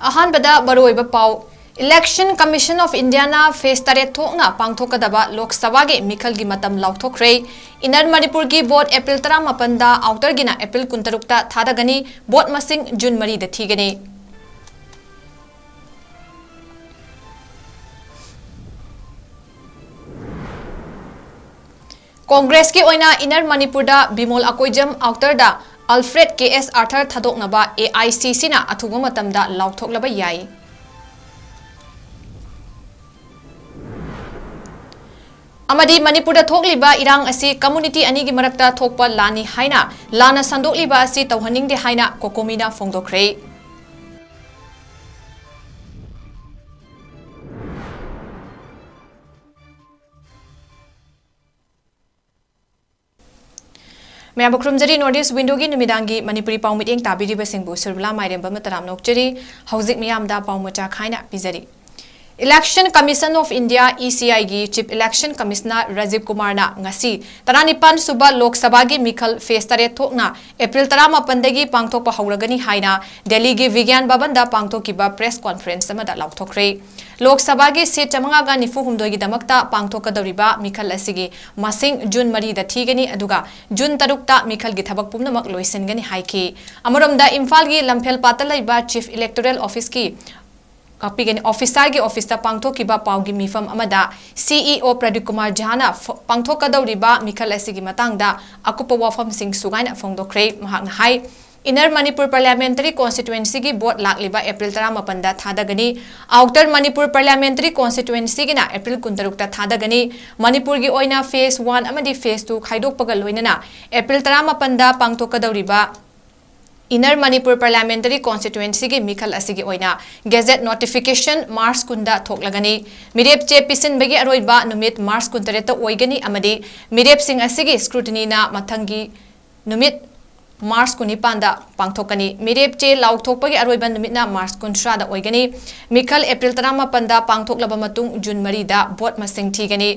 अहानबदा बरोइबा पाउ election Commission of India ना face तरे थोकना पांगथोकदबा लोकसभा के मिखल की मतम लाउथोखरे इनर मणिपुर की वोट अप्रैल 18 दा आउटर गिना अप्रैल 23 ता थादगनी वोट मसिंग जून 3 दा थीगनी कांग्रेस की ओइना इनर मणिपुर दा बिमोल अकोइजम आउटर दा अल्फ्रेड के.एस. आर्थर थादोकनबा AICC ना अथुगो मतमदा लाउथोकलबा याई अमदी मणिपुर थोकलिबा इरांग असी कम्युनिटी अनी की मरक्ता थोकपा लानी हाइना लाना संदोकलिबा असी तौहनिंगदे हाइना कोकोमीना फोंदोखरे मैं खुरमजरी नॉर्थ ईस्ट विंडो की नुमिदांगी मणिपुरी पाउ मिटिंग ताबिरिबसिंगबु सुरबला माइरेम्बम तराम नोकचरी हौजिक मियामदा पाउ मचा खाइना पिजरी Election Commission of India ECI की chief election commissioner Rajiv Kumar ना ngasi 19 सुबह लोकसभा की मिखल फेस तरे थोकना अप्रैल 18 दगी पांगथोकपा हौरगनी हाइना दिल्ली की विज्ञान भवन दा पांगथोकिबा प्रेस कॉन्फ्रेंस अमदा लाउथोखरे लोकसभा की सीट 95 की दमकता पांगथोकदौरिबा मिखल असिगी मसिंग जून 3 दा थीगनी अदुगा जून 3 ता मिखल की थबक पुमनमक लोइसनगनी हाइकी अमरमदा इम्फाल की लम्फेल पातल लैबा चीफ इलेक्टोरल ऑफिस की ऑफिसर की ऑफिस पांगथोकिबा पाउगी मिफम अमदा CEO प्रदीप कुमार झा पांगथोकदौरिबा मिखल असिगी मतंगदा अकुप वाफम सिंह सुगाइना फोंदोखरे महाकना हाई इनर मणिपुर पार्लियामेंटरी कॉन्स्टिट्यूएंसी की वोट लाखलिबा अप्रैल 18 दा थादगनी आउटर मणिपुर पार्लियामेंटरी कॉन्स्टिट्यूएंसी की अप्रैल 23 ता थादगनी मणिपुर की ओइना फेज 1 अमदी फेज 2 खाइदोकपगा लोइनना अप्रैल 18 दा पांगथोकदौरिबा इनर मणिपुर पार्लियामेंटरी कॉन्स्टिट्यूएंसी की मिखल असिगी ओइना गेजेट नोटिफिकेशन मार्च 9 थोकलगनी मिरेप चे पिसिनबगी अरोइबा नुमित मार्च 13 ओइगनी अमदी मिरेप सिंग असिगी स्क्रूटिनी ना मथंगी नुमित मार्च 19 दा पांगथोकनी मिरेप चे लाउथोकपगी अरोइबा नुमितना मार्च 19 दा ओइगनी मिखल अप्रैल 18 दा पांगथोकलबा मतुंग जून 3 दा वोट मसिंग थीगनी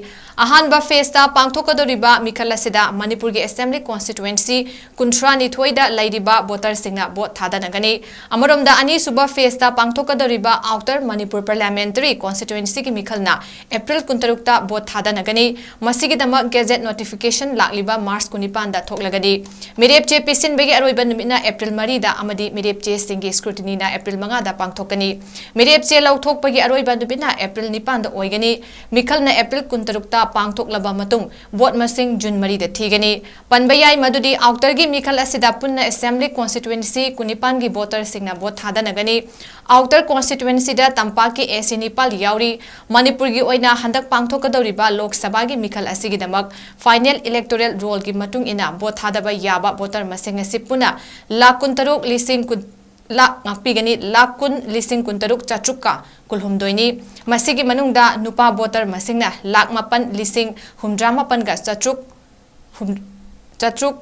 अहानबा फेस ता पांगथोकदोरिबा मिखल असिदा मणिपुर की असेंबली कॉन्स्टिट्यूएंसी 19 दा लैरिबा वोटर सिंगना वोट थादनगनी अमरोमदा अनी सुबा फेस ता पांगथोकदोरिबा आउटर मणिपुर पार्लियामेंटरी कॉन्स्टिट्यूएंसी की मिखलना अप्रैल 23 ता वोट थादनगनी मसिगिदमक गेजेट नोटिफिकेशन लाखलिबा मार्च 19 दा थोकलगनी मिरेप चे पिसिनबगी अरोइबा नुमितना अप्रैल 3 दा अमदी मिरेप चे सिंगी स्क्रूटिनी ना अप्रैल 5 दा पांगथोकनी मिरेप चे लौथोकपगी अरोइबा नुमितना अप्रैल 9 दा ओइगनी मिखलना अप्रैल 23 ता पांगथोकलबा मतुंग वोट मसिंग जून 3 दा थीगनी पनबयाई मदुदी आउटर की मिखल असिदा पुन्ना असेंबली कॉन्स्टिट्यूएंसी 19 की वोटर सिंगना वोट थादनगनी आउटर कॉन्स्टिट्यूएंसी दा तंपा की AC निपाल याउरी मणिपुर की ओइना हंदक पांगथोकदौरिबा लोकसभा की मिखल असिगिदमक फाइनल इलेक्टोरल रोल की मतुंग इना वोट थादबा याबा वोटर मसिंग असि पुना lakh 13 lakh ngakpigani lakh 13 chachukka kulhumdoini masigi manungda nupa voter masingna lakh 8,68 ga chachuk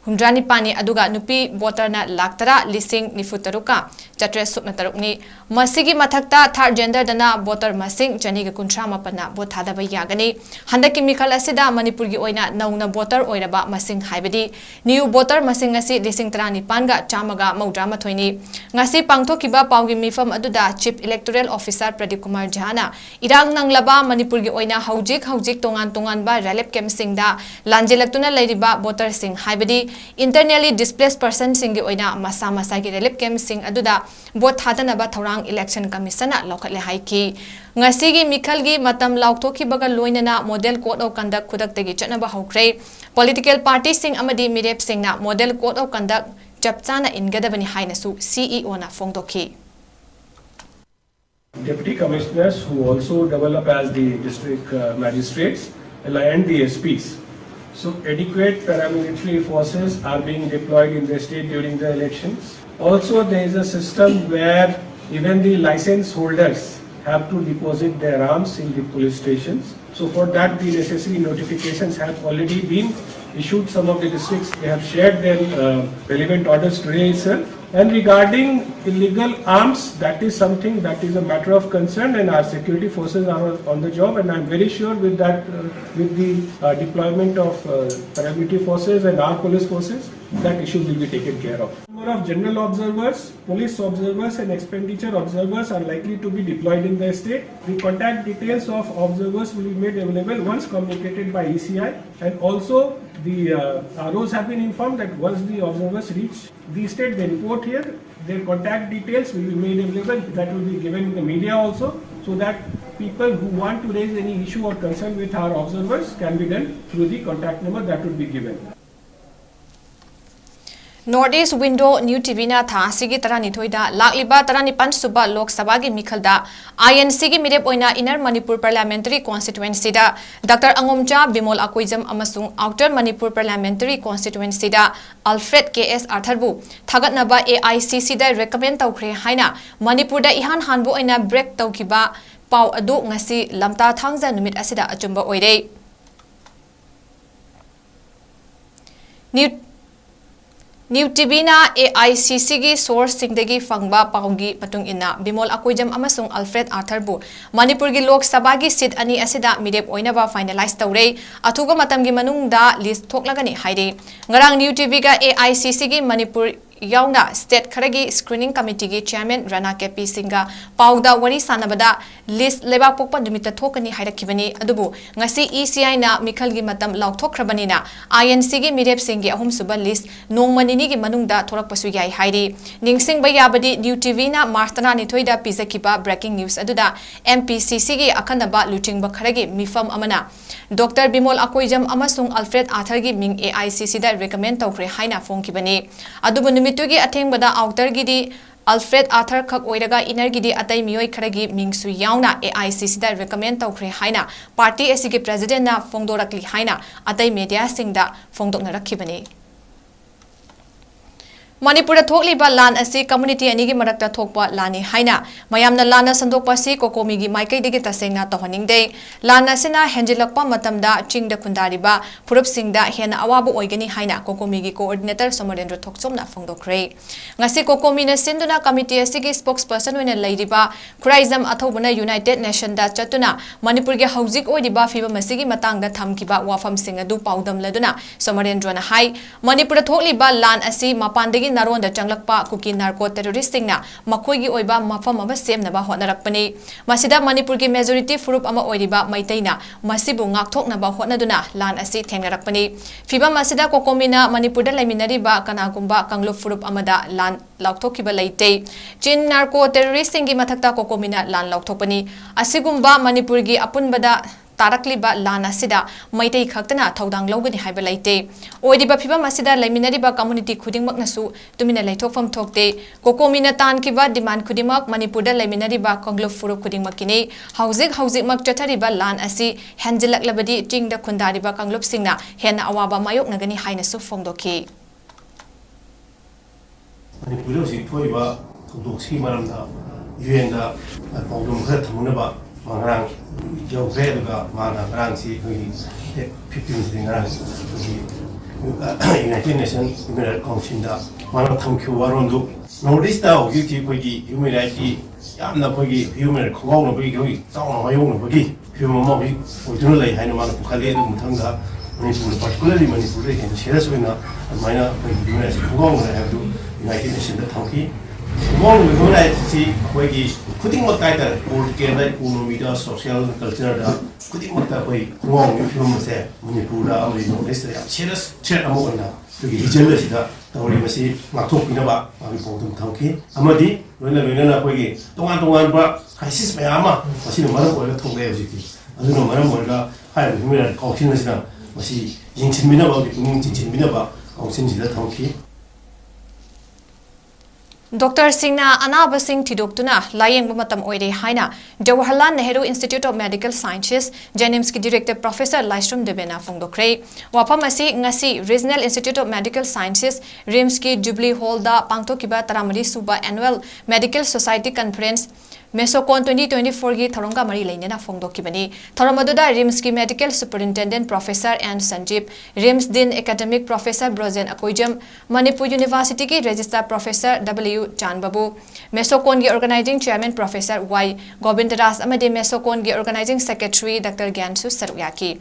humdrani pani aduga nupi voter na lakh 10,93 ka chatre supna tarukni masigi mathakta third gender dana voter masing chani ga 38 na vote thadaba yagani handaki mikhal asida manipur gi oina nauna voter oiraba masing haibadi new voter masing asi 19 ga chamaga maudrama thoini ngasi pangthokiba pawgi mifam aduda chief electoral officer Pradeep Kumar Jhana irang nanglaba manipur gi oina hojik tongan ba relep kem singda lanjelaktuna lairiba voter sing haibadi internally displaced person singi oina masa ki relep kem sing aduda vote thadanaba thorang election commission na lokhatle haiki ngasi gi mikhal gi matam laukthokhi baga loinana model code of conduct khudak tegi chanaba hokre political party sing amadi mirep sing na model code of conduct chapchana ingadabani haina su CEO na fongdokhi Deputy commissioners who also develop as the district magistrates and the SPs. So adequate paramilitary forces are being deployed in the state during the elections. Also there is a system where even the license holders have to deposit their arms in the police stations. So for that the necessary notifications have already been issued. Some of the districts they have shared their relevant orders today itself. And regarding illegal arms, that is something that is a matter of concern, and our security forces are on the job. And I am very sure with that, with the deployment of paramilitary forces and our police forces, that issue will be taken care of. Number of general observers, police observers and expenditure observers are likely to be deployed in the state. The contact details of observers will be made available once communicated by ECI, and also the ROs have been informed that once the observers reach the state, they report here, their contact details will be made available. That will be given in the media also, so that people who want to raise any issue or concern with our observers can be done through the contact number that would be given. Northeast Window New TV na tha sigi tarani thoida lakliba tarani pan suba Lok Sabha gi mikhalda INC gi mirep oina Inner Manipur Parliamentary Constituency da Dr. 𝐒𝐲𝐈𝐏 amasung Outer Manipur Parliamentary Constituency da 𝐒𝐓𝐻 thagatnaba AICC da recommend tawkhre haina Manipur da ihan hanbu oina break tawkiba pau adu ngasi lamta thangja numit asida achumba oire. newtv na AICC gi source singdagi fangba paugi patung ina 𝐕𝐼𝐻 amasung 𝐒𝐓𝐻 bu Manipur gi Lok Sabha gi seat ani asida mirep oinaba finalize tawre athuga matam gi manungda list thoklagani haire ngarang newtv ga AICC gi Manipur yauna state kharagi screening committee gi chairman Rana KP Singha pauda wari sanabada list leba pokpa numita thokani hairakibani adubu ngasi ECI na mikhal gi matam laukthokhrabani na INC gi mirep singi ahum suba list nongmanini gi manungda thorakpasu yai hairi ningsing ba yabadi newtv na martana ni thoida pizakiba breaking news aduda MPCC gi akhanaba luting ba kharagi mifam amana Dr. 𝐕𝐼𝐻 amasung 𝐒𝐓𝐻 gi ming AICC da recommend tawkhre haina phongkibani adubu numitugi athengbada outer gi di 𝐒𝐓𝐻 khak oiraga inner gi di atai mioi kharagi mingsu yauna AICC da recommend tawkhre haina party asigi president na phongdorakli haina atai media singda phongdokna rakhibani. Manipur thokliba lan asi community ani gi marakta thokpa lani haina mayamna lana sandokpa si kokomi gi maikai degi tasengna tohaningde lana sina henjilakpa matamda chingda khundariba phurup singda hena awabu oigani haina kokomi gi coordinator Somarendra Thokchomna phongdokre ngasi kokomi na sinduna committee asi gi spokesperson wena leiriba khuraizam athobuna United Nation da chatuna Manipur gi haujik oidiba fiba masigi matangda thamkiba wafam singa du paudam laduna Somarendra na hai Manipur thokliba lan asi mapandegi naronda changlakpa kuki narco terroristing na makhoi oiba mafam ama semnaba hotnarakpani masida Manipur gi majority furup ama oiriba maitaina masibu ngakthoknaba hotnaduna lan asi thengnarakpani fiba masida kokomina Manipur da laiminariba kanagumba kanglo furup amada lan laukthokkiba leite chin narco terroristing gi mathakta kokomina lan laukthokpani asigumba Manipur gi apunbada tarakliba lana sida maitai khaktana thodang logani haiba leite oidiba phiba masida laiminariba community khudingmak nasu tumina laithokfam thokte kokomina tankiba demand khudimak Manipur da laiminariba konglo furup khudingmak kini haujik mak chathariba lan asi hanjilaklabadi tingda khundariba kanglop singna hena awaba mayok nagani haina su phongdoki Manipur si thoiba thokdoksi maramda UN da pawdum kha thamunaba mangrang 𝐂𝐲𝐈𝐻 mana ngarang si khoi 15 ngarang United Nations Human Council da mana thamkhu warondu Northeast da ogi khoi gi human rights ki yamna khoi gi human khongau no bi khoi chaung ma yong no bi human mo bi oitun lai haina mana pukhale du muthanga Manipur particularly Manipur re hen serious oina mana khoi human rights khongau no have to United Nations da thamki More human rights si khoi gi Kuting makai tar political, economic, social, cultural da kuting makai koi ngong ni film se Manipur da amri no list ya serious amo na to gi region le sida tawri masi ngakthok pina ba ami pawdum thangki amadi loina na koi gi tongan ba crisis me ama masi no maram oila thongge hojiki aduna maram oila hai human council sida masi yingchinmina ba yingchinmina ba council sida thangki Dr. Singna Anaba Singh Tidokuna Layeng Matam Oide Haina Jawaharlal Nehru Institute of Medical Sciences JNIMS ki Director Professor Laistrom Debena Phongdokre Wapamasi Ngasi Regional Institute of Medical Sciences RIMS ki Jubilee Hall da Pangtokiba Taramari Suba Annual Medical Society Conference मेसोकॉन 2024 की थौरंग का मरी लेनेना फोंदोखिबनी थौरम अदुदा रिम्स की medical superintendent professor N Sanjeev RIMS दिन academic professor Brojen Akoijam Manipur university की रजिस्ट्रार प्रोफेसर 𝐿 मेसोकॉन की organising chairman professor �Y Govindaraj Mesocon की ऑर्गेनाइजिंग सेक्रेटरी डॉक्टर ज्ञानसु सरुयाकी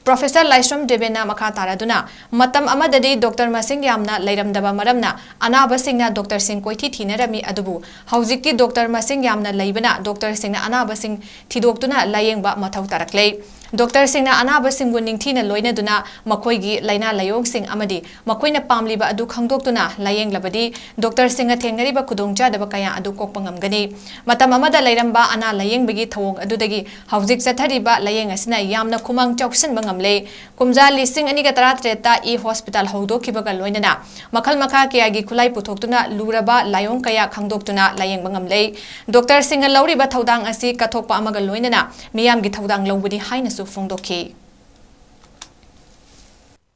प्रोफेसर लाइस्रम देवेना मखा तारादुना मतम अमददी डॉक्टर मसिंग यामना लैरमदबा मरमना अनाबसिंगना डॉक्टर सिंह कोइथी थीनरमी अदुबु हौजिक्ति डॉक्टर मसिंग यामना लैबना डॉक्टर सिंगना अनाबसिंग थीदोक्तुना लायेंगबा मथौ तारकले डॉक्टर सिंगना अनाबसिंगबु निंगथीना लोइनदुना मखोइगी लैना लयोंगसिंग अमदी मखोइना पामलिबा अदु खंगदोक्तुना लायेंगलबदी डॉक्टर सिंगना थेंगरिबा खुदोंचादबा कया अदु कोकपंगमगनी मतम अमदा लैरमबा अना लायेंगबगी थवोंग अदुदगी हौजिक चथरिबा लायेंग असना यामना खुमांग चौक्सनबा ngamle kumja lising ani ka tara treta e hospital hodo kibaga loinana makhal makha kya gi khulai puthokuna luraba layong kaya khangdoktuna layeng bangamle doctor singa lauri ba thodang asi kathokpa amaga loinana miyam gi thodang lobudi haina su phongdokhi.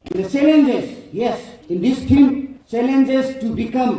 The challenges, yes, in this theme, challenges to become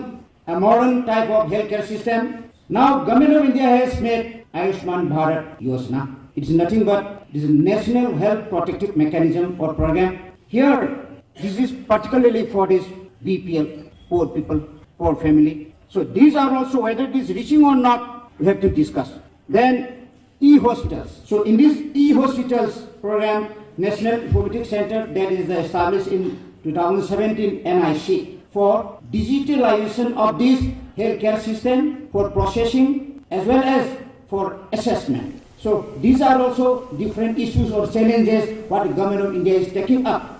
a modern type of healthcare system. Now, Government of India has made Ayushman Bharat Yojana. It is nothing but this is National Health Protective Mechanism or program. Here, this is particularly for this BPL, poor people, poor family. So these are also whether it is reaching or not, we have to discuss. Then e-hospitals. So in this e-hospitals program, National Informatics Center that is established in 2017 NIC for digitalization of this healthcare system for processing as well as for assessment. So these are also different issues or challenges what the Government of India is taking up.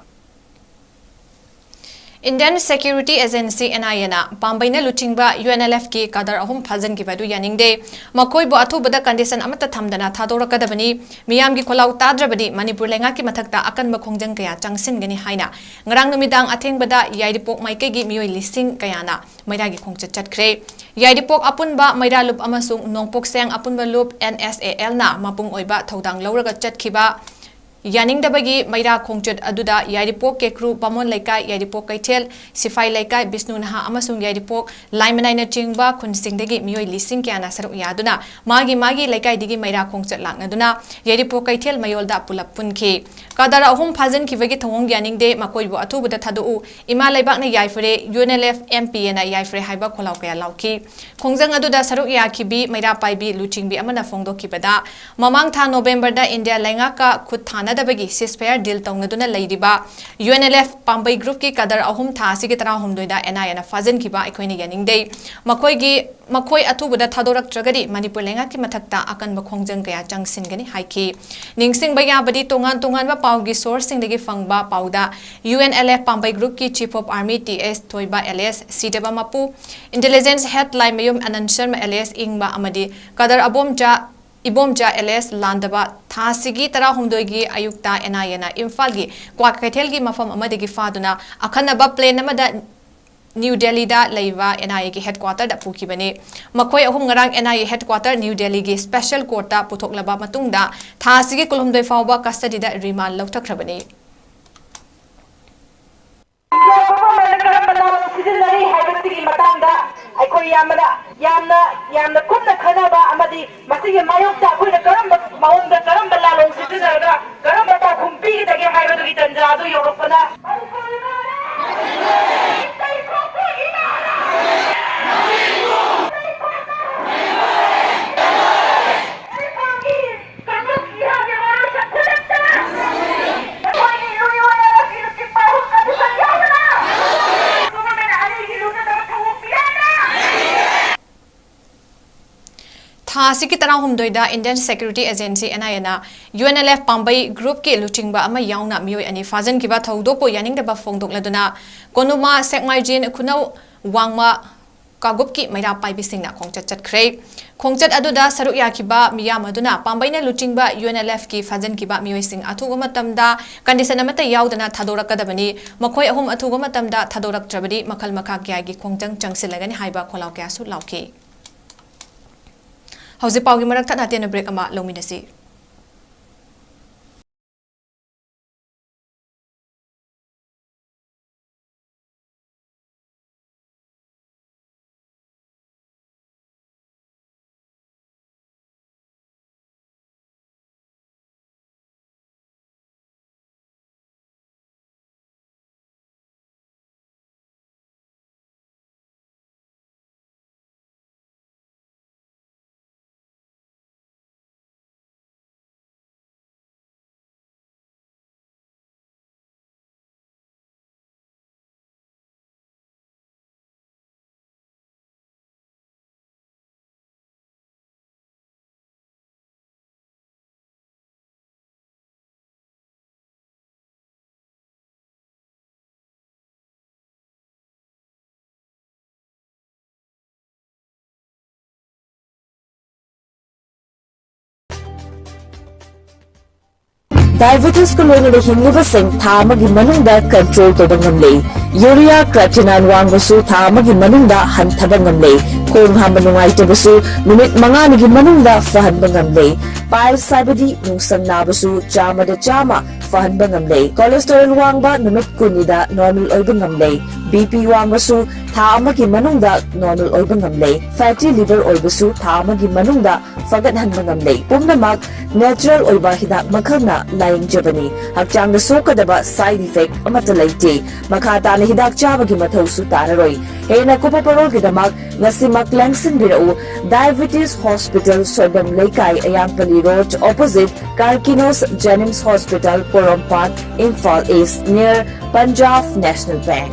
Indian Security Agency NIA Pambaina Luchingba UNLF ki kadar ahum phazan ki badu yaningde makoi bo athu bada condition amata thamdana thadora kadabani miyam gi kholau tadrabadi Manipur lenga ki mathakta akan ma khongjang kaya changsin gani haina ngrang numidang atheng bada yaidipok maike gi miyoi lising kayana maira gi khongchat chatkhre yaidipok apunba maira lup amasung nongpok seng apunba lup NSAL na mapung oiba thodang lauraga chatkhiba यानिंगदबगी मैरा खोंगचट अदुदा यारिपोक केक्रू पमोन लेकाय यारिपोक कैथेल सिफाई लेकाय बिष्णु नहा अमसुंग यारिपोक लाइमनाइना चिंगबा खुनसिंगदगी मियोय लिसिंग क्याना सरु यादुना मागी लेकाय दिगी मैरा खोंगचट लांगनदुना यारिपोक कैथेल मयोलदा pull-up पुनखि कदर अहुम फाजन खिबगी थोंग यानिंगदे मकोयबो अथुबदा थादु इमा लेबाकना याइफरे UNLF MPA ना याइफरे हाइबा खोलाव कया लाउखि खोंगजंग अदुदा सरु याखिबी मैरा पाइबी लुचिंगबी अमना फोंगदोखिबदा ममांग था नवंबर दा इंडिया लेंगा का खुद थाना दबगी सिसफेयर डील तौनदुना लैदिबा UNLF पाम्बई ग्रुप की कदर अहुम थासी के तरा हुमदोइदा NIA फाजन खिबा अखोइने यानिंगदे मखोई अथुबदा थादोरक्त्रगदी मणिपुर लेंगा की मथक्ता अकन बखोंगजंग कया चंगसिनगनी हाइखि निंगसिंग बयाबदी तोंगान तोंगान पाउगी सोर्स सिंगदगी फंगबा पाउदा UNLF पाम्बई ग्रुप की chief of army TS Thoiba LS सीडबा मपु इंटेलिजेंस हेड लाइमयुम अनंशर्म LS इंगबा अमदी कदर इबोमचा LS लांदबा थासिगी तरा हुमदोगी अयुक्ता NIA इम्फाल की क्वा कैथेल की मफम अमदगी फादुना अखनबा प्लेन अमदा न्यू दिल्ली दा लेवा NIA की हेडक्वार्टर दा पुखिबने मखोय अहुम ngरang NIA हेडक्वार्टर न्यू दिल्ली की स्पेशल कोर्ट दा पुथोकलबा मतुंगदा थासिगी कुलुमदोय फावबा कस्टडी दा रिमांड लौथख्रबने यामना कुन्ना खनाबा अमदी मसिगे मायोक्ता अखोइना करम माउंदा करम लालों सिजनगा करम बता खुंपी दगे हाइबदुगी तंजादु योरपना थासी की तरह हुमदोइदा Indian security agency NIA UNLF Pambei group के लुचिंगबा अमा याउना मियोय अनि फाजन किबा थौदोपो यानिंगदबा फोंदोकलदुना कोनुमा 𝐶𝐄𝐰𝐬 खुनौ वांगमा कागुप की मैरा पाइबिसिंगना खोंगचट चटख्रे खोंगचट अदुदा सरुक याखिबा मियाम अदुना पाम्बईना लुचिंगबा UNLF की फाजन किबा मियोयसिंग अथुगो मतमदा कंडीशन अमता याउदना थादोरकदबनी मखोय अहुम अथुगो मतमदा थादोरक्त्रबदी मखल मखा क्यागी खोंगजंग चंगसिलगनी हाइबा खोलाव क्यासु लाउखि हौजिक पाउगी मरक थाना तेन ब्रेक अमा लौमिनसी। diabetes ko loina da hinglibasing tha amagi manungda control to bangamle urea creatinine wangbasu tha amagi manungda hanthaba ngamle khong hamba nungai tabasu minute manga nigi manungda fahanba ngamle piles sabadi nungsang nabasu chama da chama fahanba ngamle cholesterol wangba numit kunida normal oiba ngamle bp wangbasu tha amagi manungda normal oiba ngamle fatty liver oibasu tha amagi manungda fagat hanba ngamle pumnamak natural oiba hidak makhana lying jabani hakchang da sokadaba side effect amata laite makhata na hidak chabagi mathau su tararoi hena ko paparol gidamak ngasimak langsin birau diabetes hospital soibam leikai ayampali road opposite Karkinos Jennings Hospital Porompat Imphal East near Punjab National Bank.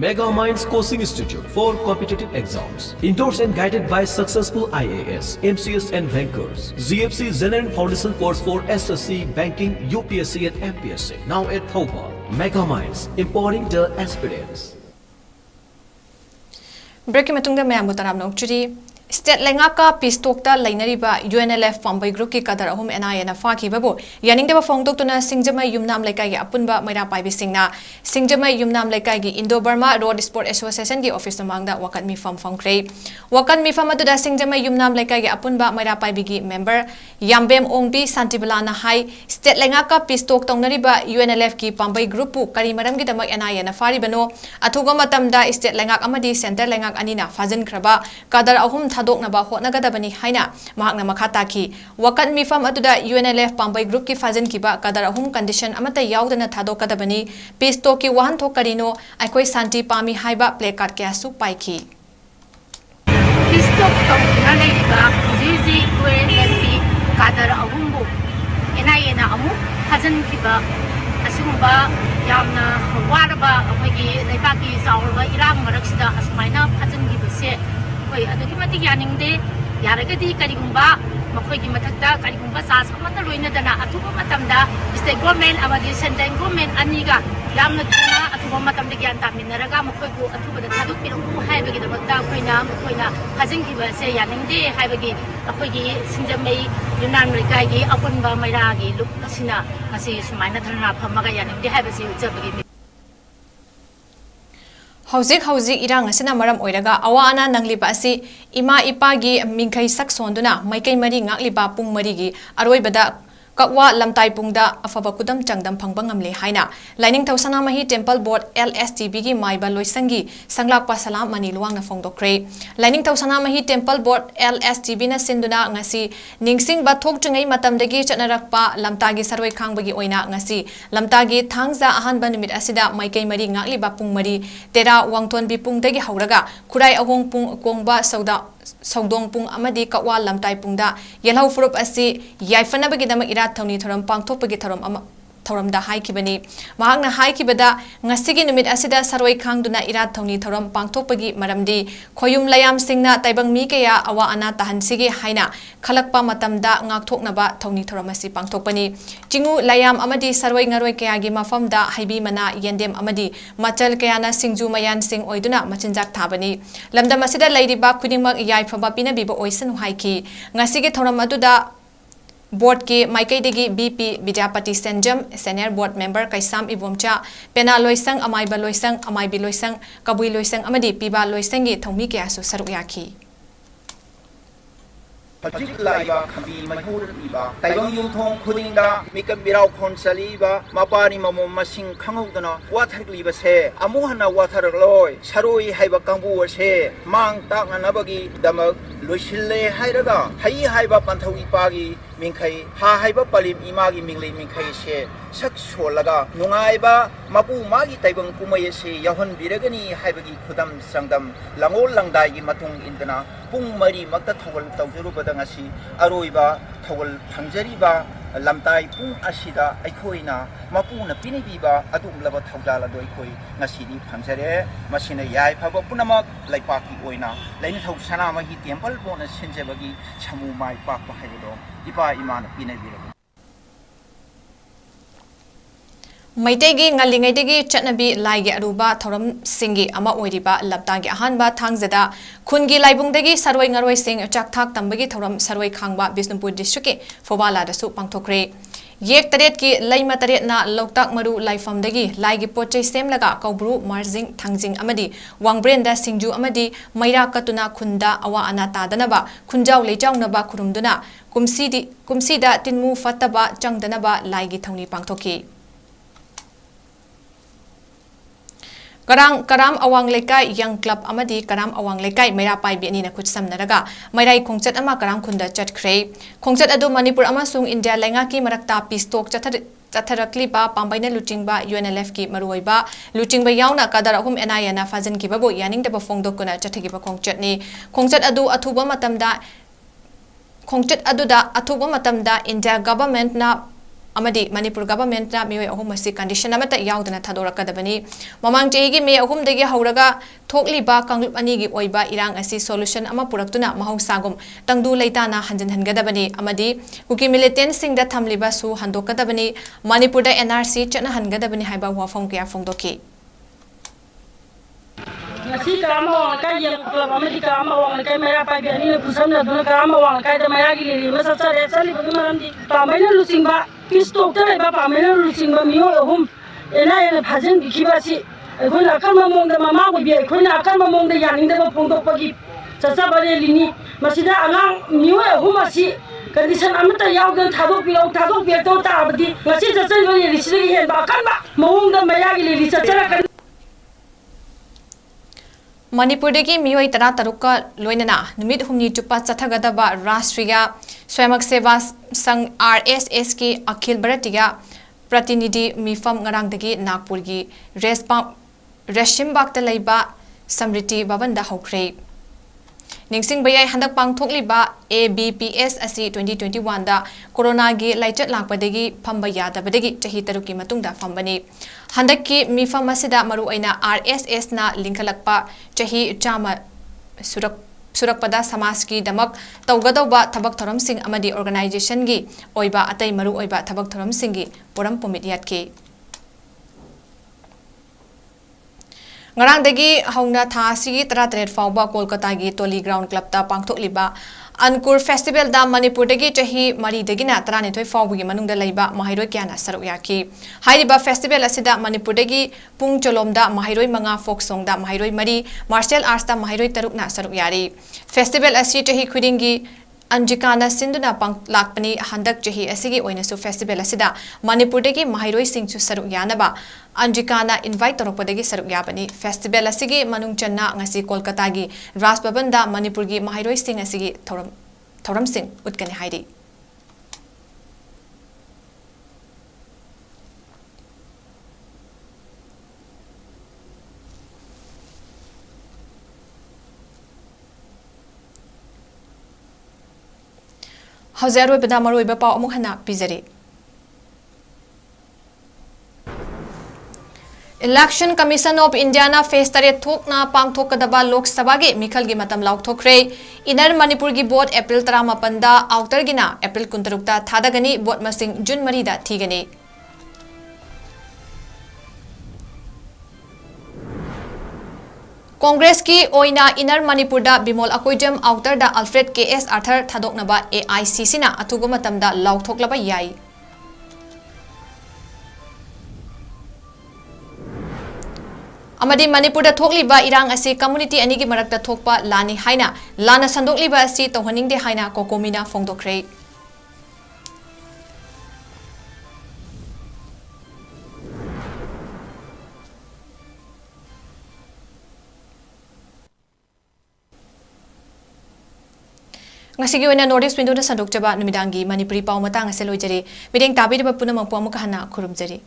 Mega Minds Coaching Institute for competitive exams, endorsed and guided by successful IAS, MCS and bankers. ZFC General Foundation course for SSC, banking, UPSC and MPSC. Now at Thopa. Mega Minds, empowering the aspirants. Break matungda mayam butaram nokchuri State Lengaka Pistokta Lainariba UNLF Pambai Group ki kadar ahum NIA na faki babu yaning deba fongtok tuna Singjama Yumnam Lekai gi apunba maira paibi singna Singjama Yumnam Lekai gi Indo Burma Road Sport Association gi office namangda wakat mi fam fongkre wakat mi fam atuda Singjama Yumnam Lekai gi apunba maira paibi gi member Yambem Ongbi Santibala na hai State Lengaka Pistok tongnariba UNLF ki Pambai Group pu kari maram gi damak NIA na fari bano athuga matamda State Lengak amadi Center Lengak anina fajan khraba kadar ahum thadok na ba hotnagadabani haina mahakna makhata ki wakat mifam atuda UNLF Pambai Group ki fajan ki ba kadar ahum condition amata yaudana thadokadabani pisto ki wahan thokarino aikoi santi pami haiba placard kya su paiki pisto tongna leiba 𝐶𝐶 kadar ahumbu NIA na amu fajan ki ba asumba yamna waraba akhoi leibaki zawrba irang maraksida asmaina fajan ki base Koi adugi mati yaningde yaragadi karigumba makhoi mathakta karigumba sas amata loina dana athuba matamda state government amadi central government aniga yamna tuna athuba matamda gyan taminaraga makhoi bu athuba da thaduk piru haibagi damakta koina hajingi ba se yaningde haibagi akhoi singjamai yunan rikai gi apunba maira gi luk asina asi sumaina tharna phamaga yaningde haibasi ujabagi Hauzik irang asina maram oiraga awa ana nangliba asi ima ipagi mingkai sak sonduna maikai mari ngakliba pung mari gi aroibada kakwa lamtai pungda afaba kudam changdam phangbang ngamle haina lining thausana mahi temple board LSTB gi maiba loisangi sanglakpa salam mani luang na phongdokre lining thausana mahi temple board LSTB na sinduna ngasi ningsing ba thok chingai matamdagi chanarakpa lamtagi sarwai khangbagi oina ngasi lamtagi thangza ahan banumit asida maikai mari ngakliba pung mari tera wangthon bi pungdagi hauraga khurai ahong pung kongba saudong pung amadi kakwa lamtai pungda yelhau furup asi yaifanabagi damak ira thoni thoram pangthokpagi thoramda haikibani mahakna haikibada ngasigi numit asida sarwai khangduna ira thoni thoram pangthokpagi maramdi khoyum layam singna taibang mi kaya awa ana tahansigi haina khalakpa matamda ngakthoknaba thoni thoram asi pangthokpani chingu layam amadi sarwai ngaroi kaya gi mafamda haibi mana yendem amadi machal kayana singju mayan sing oiduna machinjak thabani lamdam asida lairiba khudingmak yaifaba pinabiba oisanu haiki ngasigi thoram aduda Board ke Maikai degi BP Vidyapati Senjam Senior Board Member 𝐂𝐲𝐰𝐬 Pena Loisang Amaiba Loisang Amaibi Loisang Kabui Loisang amadi Piba Loisangi Thongmi kyasu saruk yaki Hajik laiba khabi mahur iba taibang yumthong khudingda mikam birau khonsaliba mapari mamo masing khangudana wathakliba se amuhana wathakloi saroi haiba kangbu se mang takna nabagi damak loisille hairaga hai haiba panthawi pagi mingkhai ha haiba palim imagi minglei mingkhai se sak solaga nungaiba mapu magi taibang kumai se yahon biragani haibagi khudam sangdam langol langdai gi matung indana pung mari makta thawal tawjuru ngasi aroiba thawal thangjariba lamtai pung asida aikhoina mapuna pinibiba adumlaba thawjala do aikoi ngasi ni phangjare masina yai phaba punamak laipaki oina laini thau sana ma hi temple bona senjebagi chamu mai pak pa haido ipa imana pinabira Maitegi ngalingaidegi chatnabi laigi aruba thoram singi ama oiriba laptagi ahanba thangzada khungi laibungdagi sarwai ngaroi sing chakthak tambagi thoram sarwai khangba Bisnupur district ke Phobala da su pangthokre Yek taret ki laima taret na loktak maru laifam dagi laigi pochai sem laga kaubru marjing thangjing amadi wangbrain da singju amadi maira katuna khunda awa anata danaba khunjau leichau naba khurumduna kumsida tinmu fataba changdanaba laigi thongni pangthoki Karam awang lekai young club amadi karam awang lekai maira pai bi ani na khutsam naraga mairai khongchat ama karam khunda chatkhre khongchat adu manipur amasung india lenga ki marakta pistok chatharakli ba pambaina luchingba UNLF ki maruiba luchingba yauna kadar ahum NIA na fajan ki babu yaning da bafongdo kuna chathagi ba khongchat ni khongchat adu athuba matamda khongchat adu da athuba matamda india government na amadi manipur government na mioi ahum asi condition amata yaudana thadorakadabani mamang chegi me ahum degi hauraga thokli ba kanglup ani gi oiba irang asi solution ama puraktuna mahausagum tangdu leitana hanjan hangadabani amadi kuki militant singda thamliba su handokadabani manipur da NRC chana hangadabani haiba wafam kya phongdoki Nasi karam awang lekai yang club amadi karam awang lekai mera pai bi ani na kusam na duna karam awang lekai da mera gi lili masa sa sali bagi maram di pamaina lusingba pistok ta ba pamaina lusingba miyo ahum ena bhajan gi khibasi akhona akal mamong da mama ko bi akhona akal mamong da yaning da ba phongdok pagi chacha bare lini masida angang miyo ahum asi condition amata yaudana thadok pi to ta abdi ngasi chacha gi risri hen ba kan ba mamong da mera gi lili chacha Manipur degi mioi tara taruka loinana numit humni chupa chathagadaba Rashtriya Swayamak Seva Sangh RSS ki Akhil Bharatiya Pratinidhi Mifam ngarang degi Nagpur gi Reshimbak ta leiba Samriti Bhavanda hokre Ningsing bayai handak pangthokliba ABPS asi 2021 da corona gi laichat lakpadegi phamba yadabadegi chahi taruki matungda phambani handaki mifam asida maru aina RSS na linkalakpa chahi chama surakpada samaj ki damak tawgadawba thabak thoram sing amadi organization gi oiba atai maru oiba thabak thoram sing gi poram pomit yatki ngarang degi hauna tha si tara fawba Kolkata gi Toli Ground Club ta pangthokliba Ankur Festival da Manipur degi chahi mari degina tarani thoi fawbugi manungda leiba mahairoi kyana saruk yaki hairiba festival asida Manipur degi pung cholom da mahairoi manga folk song da mahairoi mari martial arts da mahairoi taruk na saruk yari festival asi chahi khudingi Anjikana Sinduna pang lakpani handak chahi asigi oinasu festival asida Manipur degi mahairoi singchu saruk yanaba Anjikana invite torokpadagi saruk yabani festival asigi manung channa ngasi Kolkata gi Raj Bhavan da Manipur gi mahairoi sing asigi thoram sing utkani hairi Hazaroi bada maroi ba pau amuk hana pizari Election Commission of India na face tare thok na pangthok kadaba Lok Sabha gi mikhal gi matam lauk thokre Inner Manipur gi vote April 18 da outer gi na April 16 ta thadagani vote masing June 3 da thigani Congress ki oina Inner Manipur da Bimol Akoijam outer da Alfred KS Arthur thadoknaba AICC na athugo matam da lauk thoklaba yai Amadi Manipur da thokliba irang asi community ani gi marakta thokpa lani haina lana sandokliba asi tonghaning de haina kokomina phongdokre Ngasigi oina Nordic window na sandokjaba numidangi Manipuri pau matang ase loijari mideng tabiriba punamang puamu kahana khurumjari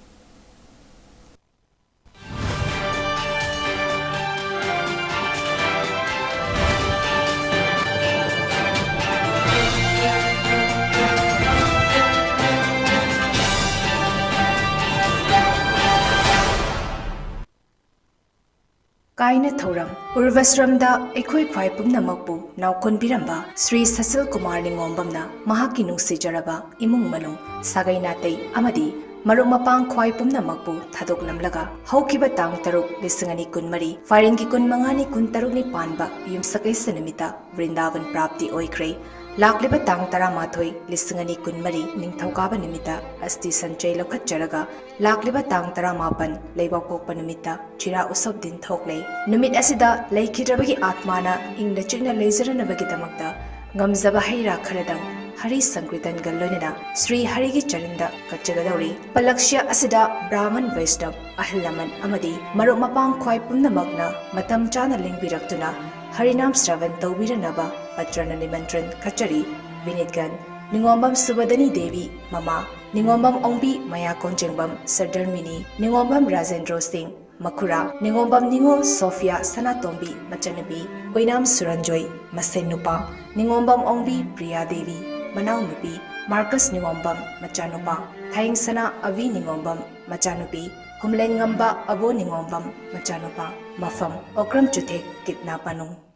Kaina Thoram, Urvasramda, Ekhoi Khwai Pumnamakpu, Naukon Biramba, Sri Sasil Kumar Ningombamna, Mahaki Nungsi Jaraba, Imung Manung, Sagainate, Amadi, Marumapang Khwai Pumnamakpu, Thadok Namlaga, Haukiba Tang Taruk, Lisangani Kunmari, Faringi Kun Mangani Kun Taruk ni Panba, Yumsakai Sanamita, Vrindavan Prapti Oikre, ꯂꯥꯛꯂꯤꯕ ꯇꯥꯡ 13 ꯂꯤꯁꯤꯡ 2024 ꯅꯤꯡꯊꯧꯀꯥꯕ ꯅꯨꯃꯤꯠꯇ ꯑꯁꯇꯤ ꯁꯟꯆꯩ ꯂꯧꯈꯠꯆꯔꯒ ꯂꯥꯛꯂꯤꯕ ꯇꯥꯡ 18 ꯂꯩꯕꯥꯛꯄꯣꯛꯄ ꯅꯨꯃꯤꯠꯇ ꯆꯤꯔꯥ ꯎꯁꯣꯞ ꯗꯤꯟ ꯊꯣꯛꯂꯦ ꯅꯨꯃꯤꯠ ꯑꯁꯤꯗ ꯂꯩꯈꯤꯗ꯭ꯔꯕꯒꯤ आत्माना ꯏꯪꯅ ꯆꯤꯛꯅ ꯂꯩꯖꯔꯅꯕꯒꯤꯗꯃꯛꯇ ꯉꯝꯖꯕ ꯍꯩꯔꯥ ꯈꯔꯗꯪ हरि संकीर्तन लोनना श्री हरि की चरण कच्चगदौरी पलक्ष्य असिदा ब्राह्मण वैष्णव अहल लमन अमदी मरुप मपांग ख्वाई पुनमकना मतम चाना लिंगबिरक्तुना हरिनाम श्रवण तौबिरनबा पत्रन निमंत्रण कचरी विनीतगन निंगोंबम सुबदनी देवी ममा निंगोंबम ओंबी मया कोंजेंबम सरदरमिनी निंगोंबम राजेंद्र सिंह मखुरा निंगोंबम निंगो सोफिया सनातोंबी मचनबी ओइनाम सुरंजोई मसेन नुपा निंगोंबम ओंबी प्रिया देवी मनाउ नुपी मार्कस निंगोंबम मचानुपा थाइंगसना अवी निंगोंबम मचानुपी हुमलेंगंबा अबो निंगोंबम मचानुपा मफम ओक्रम चुथे कितना पनुंग